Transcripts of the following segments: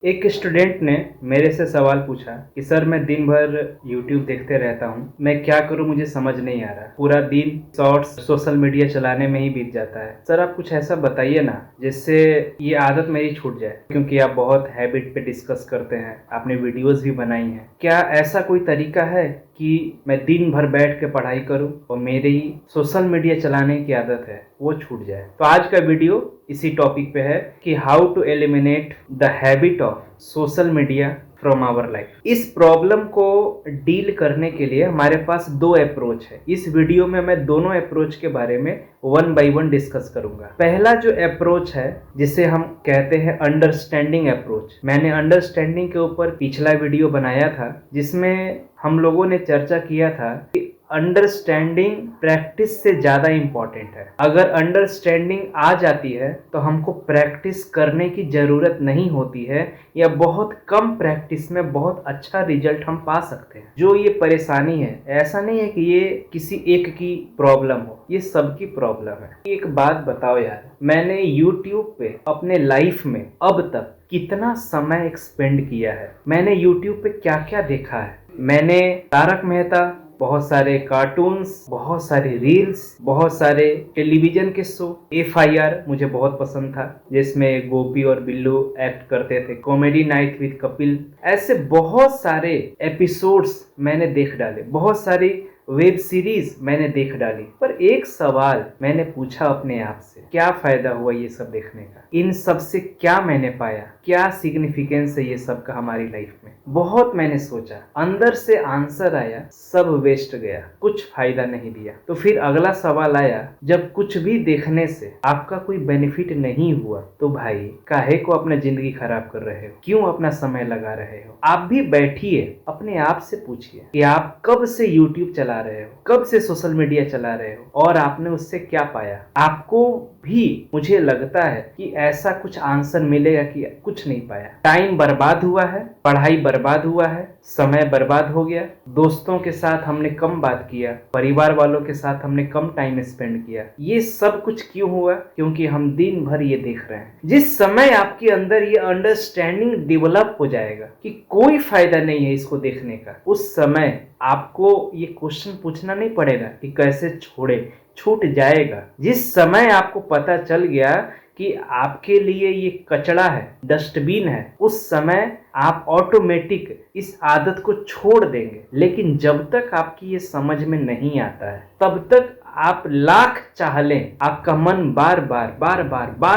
एक स्टूडेंट ने मेरे से सवाल पूछा कि सर मैं दिन भर YouTube देखते रहता हूँ, मैं क्या करूँ मुझे समझ नहीं आ रहा। पूरा दिन शॉर्ट्स सोशल मीडिया चलाने में ही बीत जाता है। सर आप कुछ ऐसा बताइए ना जिससे ये आदत मेरी छूट जाए, क्योंकि आप बहुत हैबिट पे डिस्कस करते हैं, आपने वीडियोस भी बनाई हैं। क्या ऐसा कोई तरीका है कि मैं दिन भर बैठ के पढ़ाई करूं और मेरी सोशल मीडिया चलाने की आदत है वो छूट जाए। तो आज का वीडियो इसी टॉपिक पे है कि how to eliminate the habit of social media from our life. इस प्रॉब्लम को डील करने के लिए हमारे पास दो अप्रोच है। इस वीडियो में मैं दोनों अप्रोच के बारे में वन बाय वन डिस्कस करूंगा। पहला जो अप्रोच है जिसे हम कहते हैं अंडरस्टैंडिंग अप्रोच, मैंने अंडरस्टैंडिंग के ऊपर पिछला वीडियो बनाया था जिसमें हम लोगों ने चर्चा किया था कि अंडरस्टैंडिंग प्रैक्टिस से ज़्यादा इम्पॉर्टेंट है। अगर अंडरस्टैंडिंग आ जाती है तो हमको प्रैक्टिस करने की ज़रूरत नहीं होती है, या बहुत कम प्रैक्टिस में बहुत अच्छा रिजल्ट हम पा सकते हैं। जो ये परेशानी है, ऐसा नहीं है कि ये किसी एक की प्रॉब्लम हो, ये सबकी प्रॉब्लम है। एक बात बताओ यार, मैंने YouTube पे अपने लाइफ में अब तक कितना समय एक्सपेंड किया है, मैंने YouTube पे क्या क्या देखा है। मैंने तारक मेहता, बहुत सारे कार्टून्स, बहुत सारे रील्स, बहुत सारे टेलीविजन के शो। FIR मुझे बहुत पसंद था जिसमें गोपी और बिल्लू एक्ट करते थे। कॉमेडी नाइट विद कपिल, ऐसे बहुत सारे एपिसोड्स मैंने देख डाले, बहुत सारी वेब सीरीज मैंने देख डाली। पर एक सवाल मैंने पूछा अपने आप से, क्या फायदा हुआ ये सब देखने का? इन सब से क्या मैंने पाया? क्या सिग्निफिकेंस है ये सब का हमारी लाइफ में? बहुत मैंने सोचा, अंदर से आंसर आया, सब वेस्ट गया, कुछ फायदा नहीं दिया। तो फिर अगला सवाल आया, जब कुछ भी देखने से आपका कोई बेनिफिट नहीं हुआ तो भाई काहे को अपना जिंदगी खराब कर रहे हो? क्यों अपना समय लगा रहे हो? आप भी बैठिए, अपने आप से पूछिए कि आप कब से YouTube चला रहे हो, कब से सोशल मीडिया चला रहे हो, और आपने उससे क्या पाया? आपको भी मुझे लगता है कि ऐसा कुछ आंसर मिलेगा कि कुछ नहीं पाया। टाइम बर्बाद हुआ है, पढ़ाई बर्बाद हुआ है, समय बर्बाद हो गया, दोस्तों के साथ हमने कम बात किया, परिवार वालों के साथ हमने कम टाइम स्पेंड किया। ये सब कुछ क्यों हुआ? क्योंकि हम दिन भर ये देख रहे हैं। जिस समय आपके अंदर ये अंडरस्टैंडिंग डेवलप हो जाएगा कि कोई फायदा नहीं है इसको देखने का, उस समय आपको ये क्वेश्चन पूछना नहीं पड़ेगा कि कैसे छोड़े, छूट जाएगा। जिस समय आपको पता चल गया कि आपके लिए ये कचरा है, डस्टबिन है, उस समय आप ऑटोमेटिक इस आदत को छोड़ देंगे। लेकिन जब तक आपकी ये समझ में नहीं आता है, तब तक आप लाख चाह लें, आपका मन बार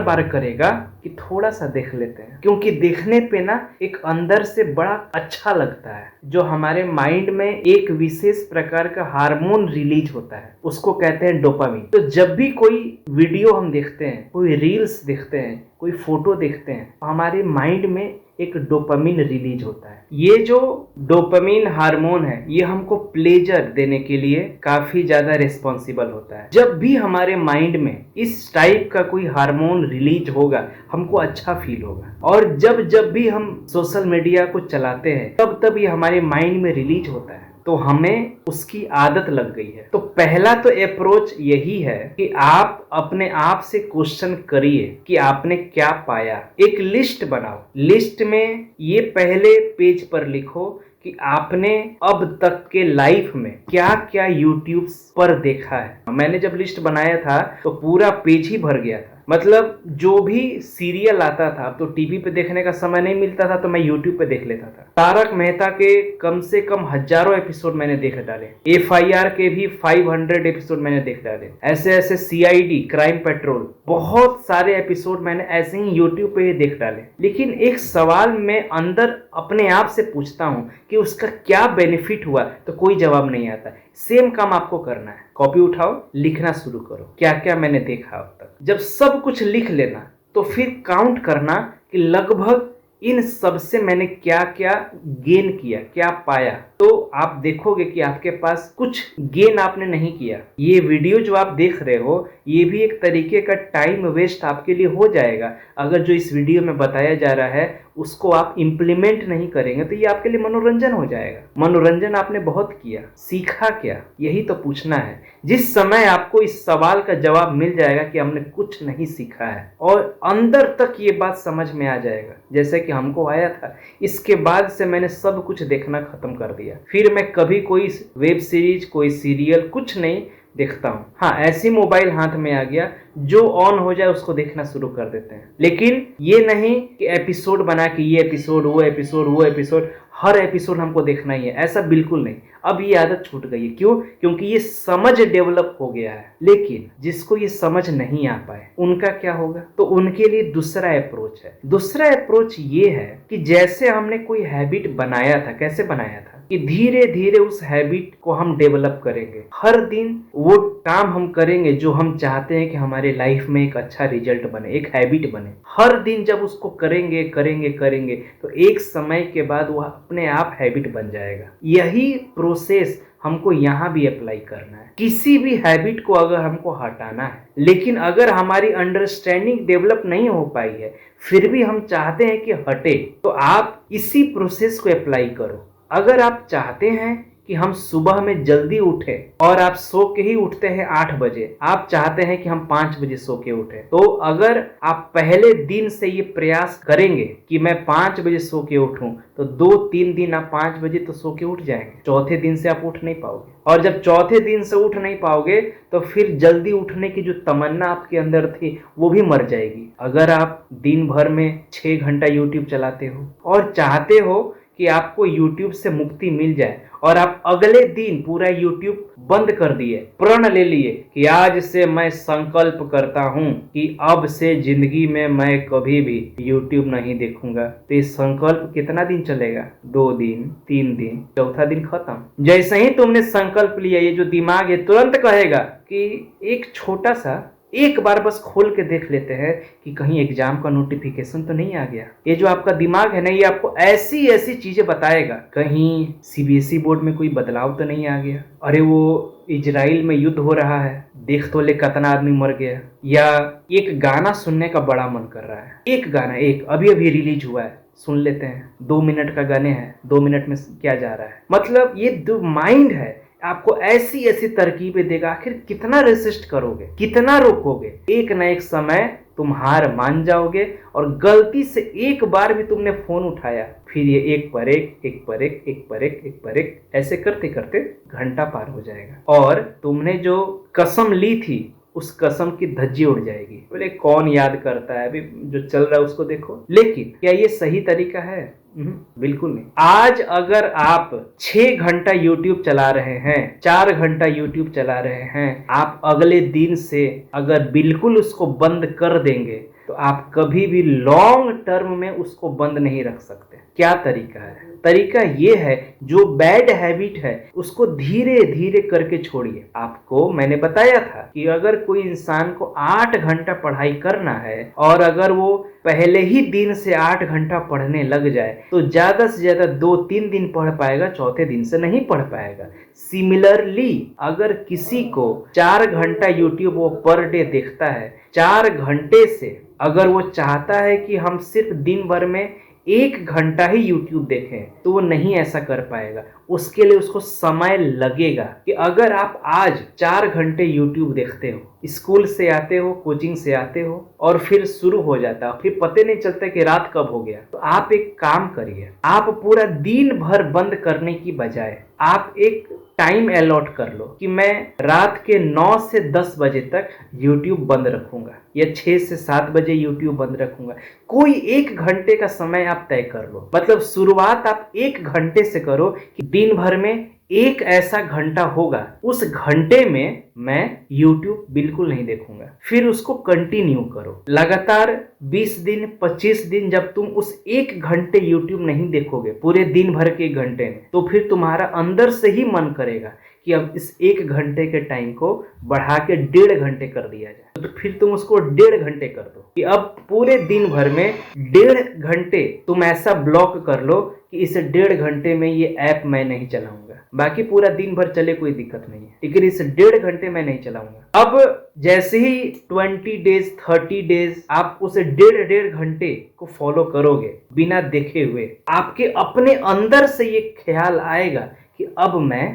बार करेगा कि थोड़ा सा देख लेते हैं। क्योंकि देखने पे ना एक अंदर से बड़ा अच्छा लगता है, जो हमारे माइंड में एक विशेष प्रकार का हार्मोन रिलीज होता है, उसको कहते हैं डोपामिन। तो जब भी कोई वीडियो हम देखते हैं, कोई रील्स देखते हैं, कोई फोटो देखते हैं, हमारे माइंड में एक डोपामिन रिलीज होता है। ये जो डोपामिन हार्मोन है, ये हमको प्लेजर देने के लिए काफी ज्यादा रिस्पॉन्सिबल होता है। जब भी हमारे माइंड में इस टाइप का कोई हार्मोन रिलीज होगा, हमको अच्छा फील होगा। और जब भी हम सोशल मीडिया को चलाते हैं, तब ये हमारे माइंड में रिलीज होता है, तो हमें उसकी आदत लग गई है। तो पहला तो अप्रोच यही है कि आप अपने आप से क्वेश्चन करिए कि आपने क्या पाया। एक लिस्ट बनाओ, लिस्ट में ये पहले पेज पर लिखो कि आपने अब तक के लाइफ में क्या क्या YouTube पर देखा है। मैंने जब लिस्ट बनाया था तो पूरा पेज ही भर गया था। मतलब जो भी सीरियल आता था, तो टीवी पे देखने का समय नहीं मिलता था तो मैं YouTube पे देख लेता था। तारक मेहता के कम से कम हजारों एपिसोड मैंने देख डाले, FIR के भी 500 एपिसोड मैंने देख डाले, ऐसे CID क्राइम पेट्रोल, बहुत सारे एपिसोड मैंने ऐसे ही YouTube पे ही देख डाले। लेकिन एक सवाल मैं अंदर अपने आप से पूछता हूँ कि उसका क्या बेनिफिट हुआ, तो कोई जवाब नहीं आता। सेम काम आपको करना है, कॉपी उठाओ, लिखना शुरू करो क्या क्या मैंने देखा अब तक। जब सब कुछ लिख लेना तो फिर काउंट करना कि लगभग इन सब से मैंने क्या क्या गेन किया, क्या पाया। तो आप देखोगे कि आपके पास कुछ गेन आपने नहीं किया। ये वीडियो जो आप देख रहे हो, ये भी एक तरीके का टाइम वेस्ट आपके लिए हो जाएगा, अगर जो इस वीडियो में बताया जा रहा है उसको आप इम्प्लीमेंट नहीं करेंगे तो ये आपके लिए मनोरंजन हो जाएगा। मनोरंजन आपने बहुत किया, सीखा क्या, यही तो पूछना है। जिस समय आपको इस सवाल का जवाब मिल जाएगा कि हमने कुछ नहीं सीखा है और अंदर तक ये बात समझ में आ जाएगा जैसे कि हमको आया था, इसके बाद से मैंने सब कुछ देखना खत्म कर दिया। फिर मैं कभी कोई वेब सीरीज, कोई सीरियल कुछ नहीं देखता हूँ। हाँ, ऐसी मोबाइल हाथ में आ गया जो ऑन हो जाए उसको देखना शुरू कर देते हैं। लेकिन ये नहीं कि एपिसोड बना के ये एपिसोड वो एपिसोड वो एपिसोड हर एपिसोड हमको देखना ही है, ऐसा बिल्कुल नहीं। अब ये आदत छूट गई है। क्यों? क्योंकि ये समझ डेवलप हो गया है। लेकिन जिसको ये समझ नहीं आ पाए उनका क्या होगा? तो उनके लिए दूसरा अप्रोच है। दूसरा अप्रोच ये है कि जैसे हमने कोई हैबिट बनाया था, कैसे बनाया था कि धीरे धीरे उस हैबिट को हम डेवलप करेंगे। हर दिन वो काम हम करेंगे जो हम चाहते हैं कि हमारे लाइफ में एक अच्छा रिजल्ट बने, एक हैबिट बने। हर दिन जब उसको करेंगे करेंगे करेंगे तो एक समय के बाद वह अपने आप हैबिट बन जाएगा। यही प्रोसेस हमको यहाँ भी अप्लाई करना है। किसी भी हैबिट को अगर हमको हटाना है, लेकिन अगर हमारी अंडरस्टैंडिंग डेवलप नहीं हो पाई है फिर भी हम चाहते हैं कि हटे, तो आप इसी प्रोसेस को अप्लाई करो। अगर आप चाहते हैं कि हम सुबह में जल्दी उठें और आप सो के ही उठते हैं 8 बजे, आप चाहते हैं कि हम 5 बजे सो के उठें, तो अगर आप पहले दिन से ये प्रयास करेंगे कि मैं 5 बजे सो के उठूं, तो 2-3 दिन आप 5 बजे तो सो के उठ जाएंगे। चौथे दिन से आप उठ नहीं पाओगे, और जब चौथे दिन से उठ नहीं पाओगे तो फिर जल्दी उठने की जो तमन्ना आपके अंदर थी वो भी मर जाएगी। अगर आप दिन भर में 6 घंटा यूट्यूब चलाते हो और चाहते हो कि आपको YouTube से मुक्ति मिल जाए और आप अगले दिन पूरा YouTube बंद कर दिए, प्रण ले लिए कि आज से मैं संकल्प करता हूं कि अब से जिंदगी में मैं कभी भी YouTube नहीं देखूंगा, तो ये संकल्प कितना दिन चलेगा? 2 दिन, 3 दिन, चौथा दिन खत्म। जैसे ही तुमने संकल्प लिया, ये जो दिमाग है तुरंत कहेगा कि एक छोटा सा एक बार बस खोल के देख लेते हैं कि कहीं एग्जाम का नोटिफिकेशन तो नहीं आ गया। ये जो आपका दिमाग है ना, ये आपको ऐसी ऐसी चीजें बताएगा, कहीं सीबीएसई बोर्ड में कोई बदलाव तो नहीं आ गया, अरे वो इजराइल में युद्ध हो रहा है, देख तो ले कितना आदमी मर गया, या एक गाना सुनने का बड़ा मन कर रहा है, एक गाना एक अभी अभी रिलीज हुआ है, सुन लेते हैं। 2 मिनट का गाने हैं, 2 मिनट में क्या जा रहा है। मतलब ये जो माइंड है आपको ऐसी ऐसी तरकीबें देगा। आखिर कितना रेसिस्ट करोगे, कितना रोकोगे? एक न एक समय तुम हार मान जाओगे और गलती से एक बार भी तुमने फोन उठाया, फिर ये एक पर एक, एक पर एक, एक पर एक, एक पर एक, ऐसे करते करते घंटा पार हो जाएगा और तुमने जो कसम ली थी उस कसम की धज्जी उड़ जाएगी। बोले कौन याद करता है, अभी जो चल रहा है उसको देखो। लेकिन क्या ये सही तरीका है? बिल्कुल नहीं। आज अगर आप 6 घंटा YouTube चला रहे हैं, 4 घंटा YouTube चला रहे हैं, आप अगले दिन से अगर बिल्कुल उसको बंद कर देंगे तो आप कभी भी लॉन्ग टर्म में उसको बंद नहीं रख सकते। क्या तरीका है? तरीका ये है, जो बैड हैबिट है उसको धीरे धीरे करके छोड़िए। आपको मैंने बताया था कि अगर कोई इंसान को 8 घंटा पढ़ाई करना है और अगर वो पहले ही दिन से 8 घंटा पढ़ने लग जाए तो ज्यादा से ज्यादा 2-3 दिन पढ़ पाएगा, चौथे दिन से नहीं पढ़ पाएगा। सिमिलरली अगर किसी को 4 घंटा यूट्यूब वो पर डे देखता है, 4 घंटे से अगर वो चाहता है कि हम सिर्फ दिन भर में 1 घंटा ही यूट्यूब देखें, तो वो नहीं ऐसा कर पाएगा। उसके लिए उसको समय लगेगा। कि अगर आप आज 4 घंटे यूट्यूब देखते हो, स्कूल से आते हो, कोचिंग से आते हो और फिर शुरू हो जाता है, फिर पता नहीं चलता कि रात कब हो गया, तो आप एक काम करिए, आप पूरा दिन भर बंद करने की बजाय आप एक टाइम अलॉट कर लो कि मैं रात के 9 से 10 बजे तक YouTube बंद रखूंगा या 6 से 7 बजे YouTube बंद रखूंगा। कोई 1 घंटे का समय आप तय कर लो। मतलब शुरुआत आप 1 घंटे से करो कि दिन भर में एक ऐसा घंटा होगा, उस घंटे में मैं YouTube बिल्कुल नहीं देखूंगा। फिर उसको कंटिन्यू करो लगातार 20 दिन 25 दिन। जब तुम उस 1 घंटे YouTube नहीं देखोगे पूरे दिन भर के 1 घंटे में, तो फिर तुम्हारा अंदर से ही मन करेगा कि अब इस 1 घंटे के टाइम को बढ़ा के 1.5 घंटे कर दिया जाए, तो फिर तुम उसको 1.5 घंटे कर दो कि अब पूरे दिन भर में 1.5 घंटे तुम ऐसा ब्लॉक कर लो कि इस 1.5 घंटे में ये ऐप मैं नहीं चलाऊंगा। बाकी पूरा दिन भर चले कोई दिक्कत नहीं है, लेकिन इस 1.5 घंटे मैं नहीं चलाऊंगा। अब जैसे ही 20 डेज 30 डेज आप उस 1.5 घंटे को फॉलो करोगे बिना देखे हुए, आपके अपने अंदर से ये ख्याल आएगा कि अब मैं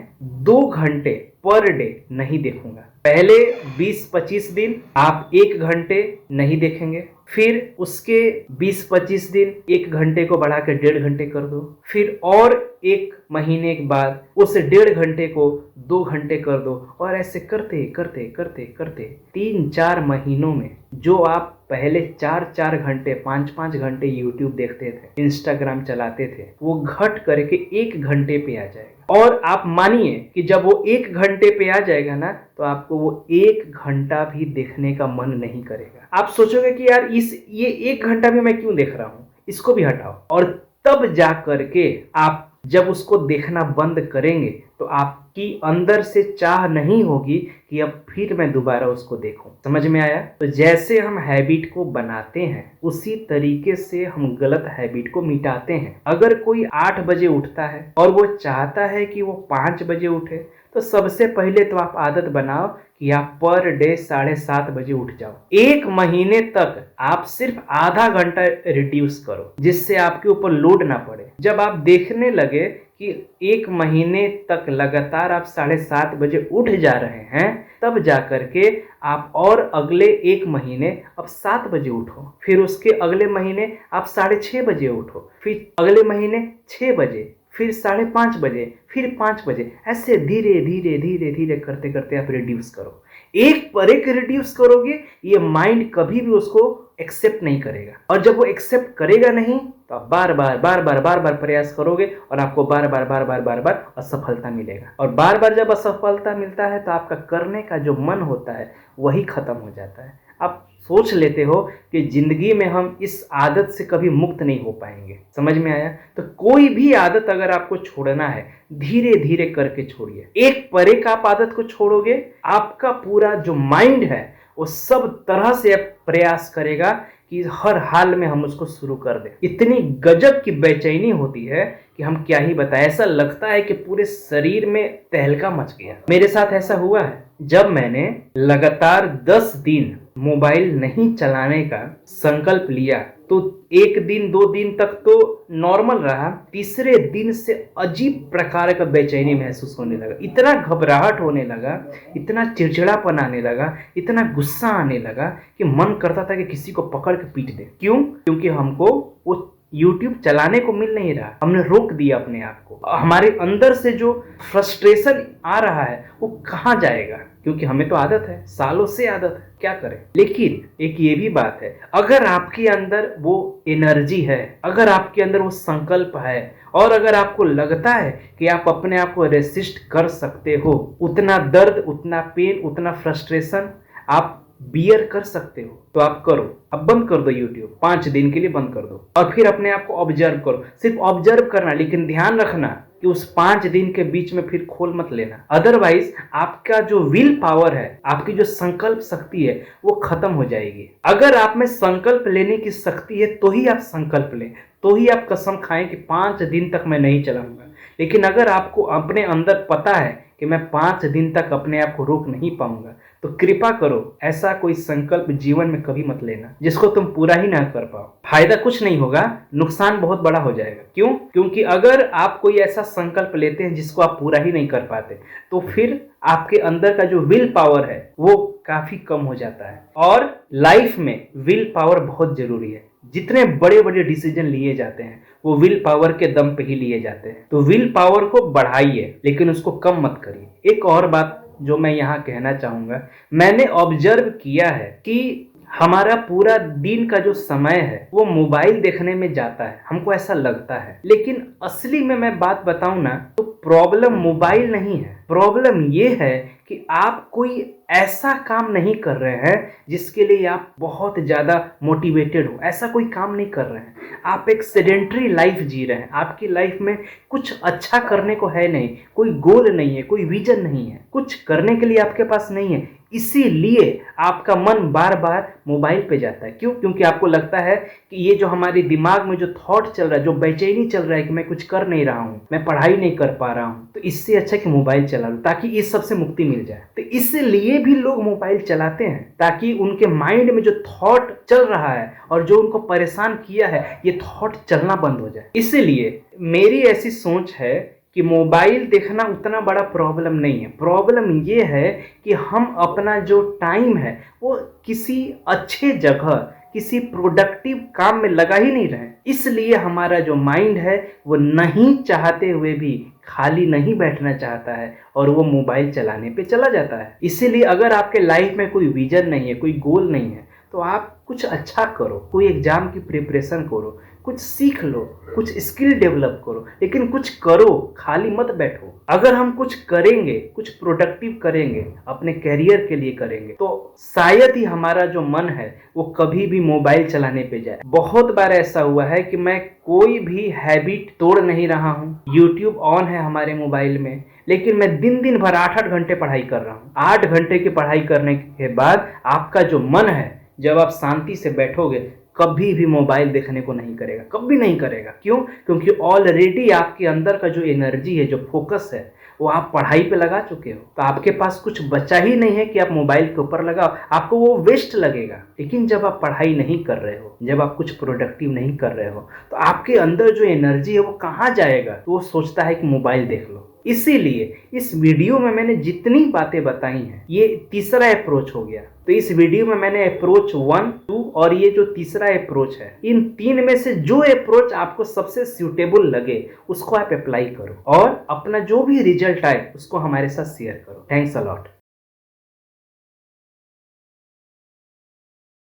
2 घंटे पर डे नहीं देखूंगा। पहले 20-25 दिन आप 1 घंटे नहीं देखेंगे, फिर उसके 20-25 दिन 1 घंटे को बढ़ा के 1.5 घंटे कर दो, फिर और 1 महीने के बाद उस 1.5 घंटे को 2 घंटे कर दो, और ऐसे करते करते करते करते 3-4 महीनों में जो आप पहले 4-4 घंटे 5-5 घंटे यूट्यूब देखते थे, इंस्टाग्राम चलाते थे, वो घट करके 1 घंटे पे आ जाएगा। और आप मानिए कि जब वो 1 घंटे पे आ जाएगा ना, तो आपको वो 1 घंटा भी देखने का मन नहीं करेगा। आप सोचोगे कि यार ये 1 घंटा भी मैं क्यों देख रहा हूँ, इसको भी हटाओ। और तब जा करके आप जब उसको देखना बंद करेंगे तो आपकी अंदर से चाह नहीं होगी कि अब फिर मैं दोबारा उसको देखूं। समझ में आया? तो जैसे हम हैबिट को बनाते हैं उसी तरीके से हम गलत हैबिट को मिटाते हैं। अगर कोई 8 बजे उठता है और वो चाहता है कि वो 5 बजे उठे, तो सबसे पहले तो आप आदत बनाओ कि आप पर डे 7:30 बजे उठ जाओ। 1 महीने तक आप सिर्फ आधा घंटा रिड्यूस करो, जिससे आपके ऊपर लोड ना पड़े। जब आप देखने लगे कि 1 महीने तक लगातार आप 7:30 बजे उठ जा रहे हैं, तब जा करके आप और अगले 1 महीने अब 7 बजे उठो, फिर उसके अगले महीने आप 6:30 बजे उठो, फिर अगले महीने 6 बजे, फिर 5:30 बजे, फिर 5 बजे, ऐसे धीरे धीरे धीरे धीरे करते करते आप रिड्यूस करो। एक पर एक रिड्यूस करोगे, ये माइंड कभी भी उसको एक्सेप्ट नहीं करेगा, और जब वो एक्सेप्ट करेगा नहीं तो आप बार बार प्रयास करोगे और आपको बार बार असफलता मिलेगा। और बार बार जब असफलता मिलता है तो आपका करने का जो मन होता है वही खत्म हो जाता है। आप सोच लेते हो कि जिंदगी में हम इस आदत से कभी मुक्त नहीं हो पाएंगे। समझ में आया? तो कोई भी आदत अगर आपको छोड़ना है, धीरे धीरे करके छोड़िए। एक पर एक आप आदत को छोड़ोगे, आपका पूरा जो माइंड है वो सब तरह से प्रयास करेगा कि हर हाल में हम उसको शुरू कर दें। इतनी गजब की बेचैनी होती है कि हम क्या ही बताएं। ऐसा लगता है कि पूरे शरीर में तहलका मच गया। मेरे साथ ऐसा हुआ है, जब मैंने लगातार 10 दिन मोबाइल नहीं चलाने का संकल्प लिया तो 1 दिन 2 दिन तक तो नॉर्मल रहा, तीसरे दिन से अजीब प्रकार का बेचैनी महसूस होने लगा, इतना घबराहट होने लगा, इतना चिड़चिड़ापन आने लगा, इतना गुस्सा आने लगा कि मन करता था कि किसी को पकड़ के पीट दे। क्यों? क्योंकि हमको वो YouTube चलाने को मिल नहीं रहा, हमने रोक दिया अपने आप को। हमारे अंदर से जो फ्रस्ट्रेशन आ रहा है वो कहाँ जाएगा, क्योंकि हमें तो आदत है, सालों से आदत है, क्या करें। लेकिन एक ये भी बात है, अगर आपके अंदर वो एनर्जी है, अगर आपके अंदर वो संकल्प है, और अगर आपको लगता है कि आप अपने आप को रेसिस्ट कर सकते हो, उतना दर्द, उतना पेन, उतना फ्रस्ट्रेशन आप बियर कर सकते हो, तो आप करो। अब बंद कर दो YouTube, 5 दिन के लिए बंद कर दो, और फिर अपने आप को ऑब्जर्व करो। सिर्फ ऑब्जर्व करना, लेकिन ध्यान रखना कि उस 5 दिन के बीच में फिर खोल मत लेना, अदरवाइज आपका जो विल पावर है, आपकी जो संकल्प शक्ति है, वो खत्म हो जाएगी। अगर आप में संकल्प लेने की शक्ति है तो ही आप संकल्प लें, तो ही आप कसम खाएं कि 5 दिन तक मैं नहीं चलाऊंगा। लेकिन अगर आपको अपने अंदर पता है कि मैं 5 दिन तक अपने आप को रोक नहीं पाऊंगा, तो कृपा करो ऐसा कोई संकल्प जीवन में कभी मत लेना जिसको तुम पूरा ही ना कर पाओ। फायदा कुछ नहीं होगा, नुकसान बहुत बड़ा हो जाएगा। क्यों? क्योंकि अगर आप कोई ऐसा संकल्प लेते हैं जिसको आप पूरा ही नहीं कर पाते, तो फिर आपके अंदर का जो विल पावर है वो काफी कम हो जाता है। और लाइफ में विल पावर बहुत जरूरी है। जितने बड़े बड़े डिसीजन लिए जाते हैं वो विल पावर के दम पे ही लिए जाते हैं। तो विल पावर को बढ़ाइए, लेकिन उसको कम मत करिए। एक और बात जो मैं यहाँ कहना चाहूंगा, मैंने ऑब्जर्व किया है कि हमारा पूरा दिन का जो समय है वो मोबाइल देखने में जाता है, हमको ऐसा लगता है। लेकिन असली में मैं बात बताऊं ना, तो प्रॉब्लम मोबाइल नहीं है। प्रॉब्लम ये है कि आप कोई ऐसा काम नहीं कर रहे हैं जिसके लिए आप बहुत ज़्यादा मोटिवेटेड हो। ऐसा कोई काम नहीं कर रहे हैं, आप एक सेडेंट्री लाइफ जी रहे हैं। आपकी लाइफ में कुछ अच्छा करने को है नहीं, कोई गोल नहीं है, कोई विजन नहीं है, कुछ करने के लिए आपके पास नहीं है। इसीलिए आपका मन बार बार मोबाइल पे जाता है। क्यों? क्योंकि आपको लगता है कि ये जो हमारे दिमाग में जो थॉट चल रहा है, जो बेचैनी चल रहा है कि मैं कुछ कर नहीं रहा हूँ, मैं पढ़ाई नहीं कर पा रहा हूँ, तो इससे अच्छा कि मोबाइल चला लो ताकि इस सब से मुक्ति मिल जाए। तो इसलिए भी लोग मोबाइल चलाते हैं, ताकि उनके माइंड में जो थॉट चल रहा है और जो उनको परेशान किया है, ये थॉट चलना बंद हो जाए। इसीलिए मेरी ऐसी सोच है कि मोबाइल देखना उतना बड़ा प्रॉब्लम नहीं है। प्रॉब्लम ये है कि हम अपना जो टाइम है वो किसी अच्छे जगह, किसी प्रोडक्टिव काम में लगा ही नहीं रहे। इसलिए हमारा जो माइंड है वो नहीं चाहते हुए भी खाली नहीं बैठना चाहता है और वो मोबाइल चलाने पे चला जाता है। इसीलिए अगर आपके लाइफ में कोई विजन नहीं है, कोई गोल नहीं है, तो आप कुछ अच्छा करो, कोई एग्जाम की प्रिपरेशन करो, कुछ सीख लो, कुछ स्किल डेवलप करो, लेकिन कुछ करो, खाली मत बैठो। अगर हम कुछ करेंगे, कुछ प्रोडक्टिव करेंगे, अपने कैरियर के लिए करेंगे, तो शायद ही हमारा जो मन है वो कभी भी मोबाइल चलाने पे जाए। बहुत बार ऐसा हुआ है कि मैं कोई भी हैबिट तोड़ नहीं रहा हूँ, यूट्यूब ऑन है हमारे मोबाइल में, लेकिन मैं दिन भर 8-8 घंटे पढ़ाई कर रहा हूँ। 8 घंटे की पढ़ाई करने के बाद आपका जो मन है, जब आप शांति से बैठोगे, कभी भी मोबाइल देखने को नहीं करेगा, कभी नहीं करेगा। क्यों? क्योंकि ऑलरेडी आपके अंदर का जो एनर्जी है, जो फोकस है, वो आप पढ़ाई पे लगा चुके हो। तो आपके पास कुछ बचा ही नहीं है कि आप मोबाइल के ऊपर लगाओ, आपको वो वेस्ट लगेगा। लेकिन जब आप पढ़ाई नहीं कर रहे हो, जब आप कुछ प्रोडक्टिव नहीं कर रहे हो, तो आपके अंदर जो एनर्जी है वो कहाँ जाएगा? तो वो सोचता है कि मोबाइल देख लो। इसीलिए इस वीडियो में मैंने जितनी बातें बताई हैं, ये तीसरा अप्रोच हो गया। तो इस वीडियो में मैंने अप्रोच 1, 2 और ये जो तीसरा अप्रोच है, इन 3 में से जो अप्रोच आपको सबसे सूटेबल लगे उसको आप अप्लाई करो और अपना जो भी रिजल्ट आए उसको हमारे साथ शेयर करो। Thanks a lot.